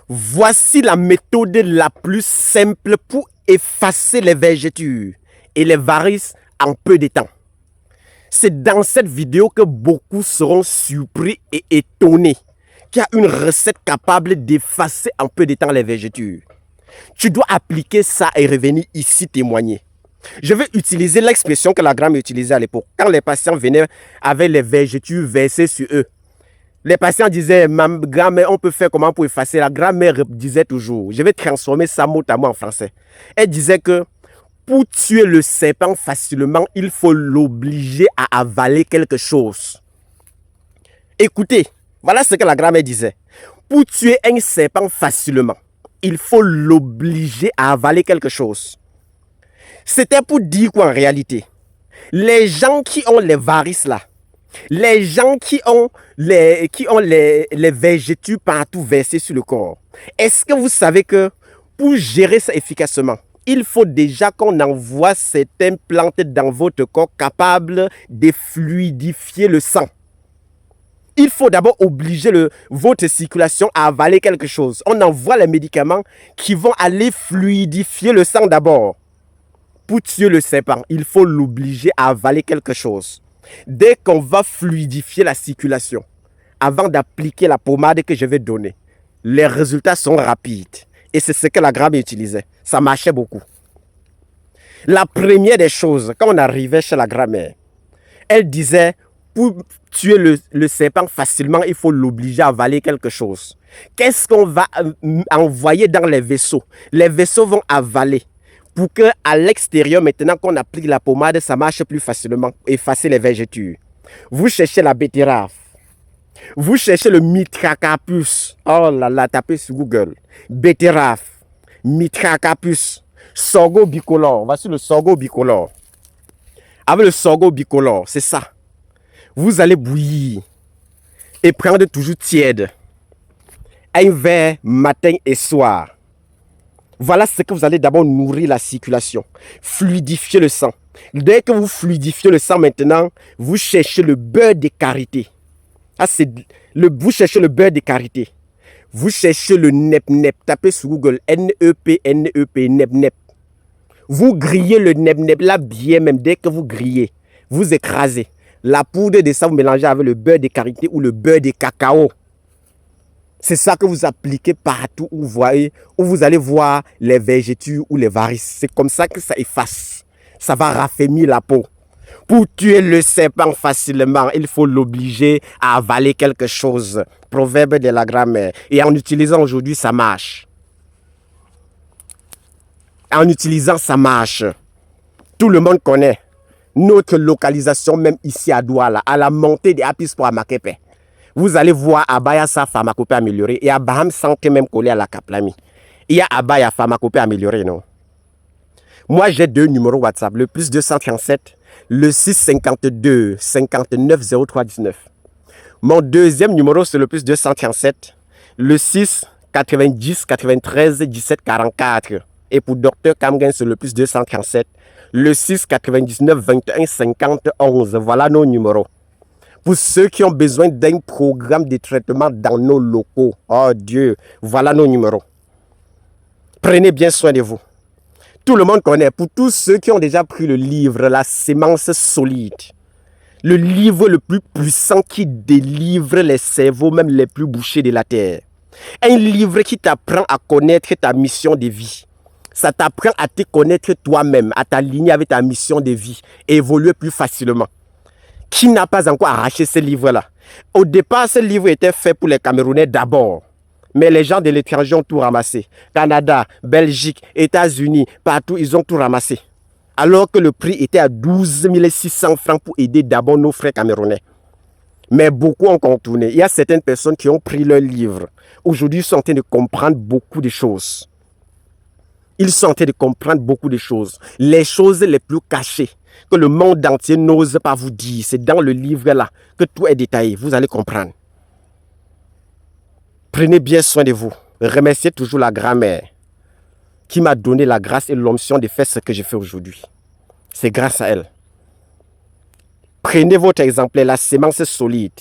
Voici la méthode la plus simple pour effacer les vergetures et les varices en peu de temps. C'est dans cette vidéo que beaucoup seront surpris et étonnés qu'il y a une recette capable d'effacer en peu de temps les vergetures. Tu dois appliquer ça et revenir ici témoigner. Je vais utiliser l'expression que la grand-mère utilisait à l'époque. Quand les patients venaient avec les vergetures versées sur eux, les patients disaient, ma grand-mère, on peut faire comment pour effacer? La grand-mère disait toujours, je vais transformer ça mot à mot en français. Elle disait que pour tuer le serpent facilement, il faut l'obliger à avaler quelque chose. Écoutez, voilà ce que la grand-mère disait. Pour tuer un serpent facilement, il faut l'obliger à avaler quelque chose. C'était pour dire quoi en réalité? Les gens qui ont les varices là, les gens qui ont les vergetures partout versées sur le corps, est-ce que vous savez que pour gérer ça efficacement, il faut déjà qu'on envoie certaines plantes dans votre corps capables de fluidifier le sang. Il faut d'abord obliger votre circulation à avaler quelque chose. On envoie les médicaments qui vont aller fluidifier le sang d'abord. Pour tuer le serpent, il faut l'obliger à avaler quelque chose. Dès qu'on va fluidifier la circulation, avant d'appliquer la pommade que je vais donner, les résultats sont rapides. Et c'est ce que la grand-mère utilisait. Ça marchait beaucoup. La première des choses, quand on arrivait chez la grand-mère, elle disait, pour tuer le serpent facilement, il faut l'obliger à avaler quelque chose. Qu'est-ce qu'on va envoyer dans les vaisseaux? Les vaisseaux vont avaler. Pour qu'à l'extérieur, maintenant qu'on applique la pommade, ça marche plus facilement, effacer les vergetures. Vous cherchez la betterave. Vous cherchez le Mitracarpus. Oh là là, tapez sur Google. Betterave, Mitracarpus, sorgho bicolore. Voici le sorgho bicolore. Avec le sorgho bicolore, c'est ça. Vous allez bouillir et prendre toujours tiède. Un verre matin et soir. Voilà ce que vous allez d'abord nourrir la circulation. Fluidifier le sang. Dès que vous fluidifiez le sang maintenant, vous cherchez le beurre de karité. Ah, vous cherchez le beurre de karité. Vous cherchez le nep-nep. Tapez sur Google N-E-P, N-E-P, nep-nep. Vous grillez le nep-nep là bien même. Dès que vous grillez, vous écrasez. La poudre de ça, vous mélangez avec le beurre de karité ou le beurre de cacao. C'est ça que vous appliquez partout où vous allez voir les vergetures ou les varices. C'est comme ça que ça efface. Ça va raffermir la peau. Pour tuer le serpent facilement, il faut l'obliger à avaler quelque chose. Proverbe de la grand-mère. Et en utilisant aujourd'hui, ça marche. En utilisant, ça marche. Tout le monde connaît notre localisation, même ici à Douala, à la montée des Apis pour Amakepe. Vous allez voir Abaya sa pharmacopée améliorée et Abraham Santé même collé à la Kaplami. Il y a Abaya pharmacopée améliorée, non? Moi, j'ai deux numéros WhatsApp, le plus 237, le 652 59 03 19. Mon deuxième numéro, c'est le plus 237, le 6 90 93 17 44. Et pour Dr Kamgen, c'est le plus 237, le 6 99 21 50 11. Voilà nos numéros. Pour ceux qui ont besoin d'un programme de traitement dans nos locaux, oh Dieu, voilà nos numéros. Prenez bien soin de vous. Tout le monde connaît, pour tous ceux qui ont déjà pris le livre, La sémence solide, le livre le plus puissant qui délivre les cerveaux, même les plus bouchés de la terre. Un livre qui t'apprend à connaître ta mission de vie. Ça t'apprend à te connaître toi-même, à t'aligner avec ta mission de vie et évoluer plus facilement. Qui n'a pas encore arraché ce livre-là? Au départ, ce livre était fait pour les Camerounais d'abord. Mais les gens de l'étranger ont tout ramassé. Canada, Belgique, États-Unis, partout, ils ont tout ramassé. Alors que le prix était à 12 600 francs pour aider d'abord nos frères camerounais. Mais beaucoup ont contourné. Il y a certaines personnes qui ont pris leur livre. Aujourd'hui, ils sont en train de comprendre beaucoup de choses. Ils sont en train de comprendre beaucoup de choses. Les choses les plus cachées que le monde entier n'ose pas vous dire. C'est dans le livre-là que tout est détaillé. Vous allez comprendre. Prenez bien soin de vous. Remerciez toujours la grand-mère qui m'a donné la grâce et l'onction de faire ce que je fais aujourd'hui. C'est grâce à elle. Prenez votre exemplaire, La sémence solide.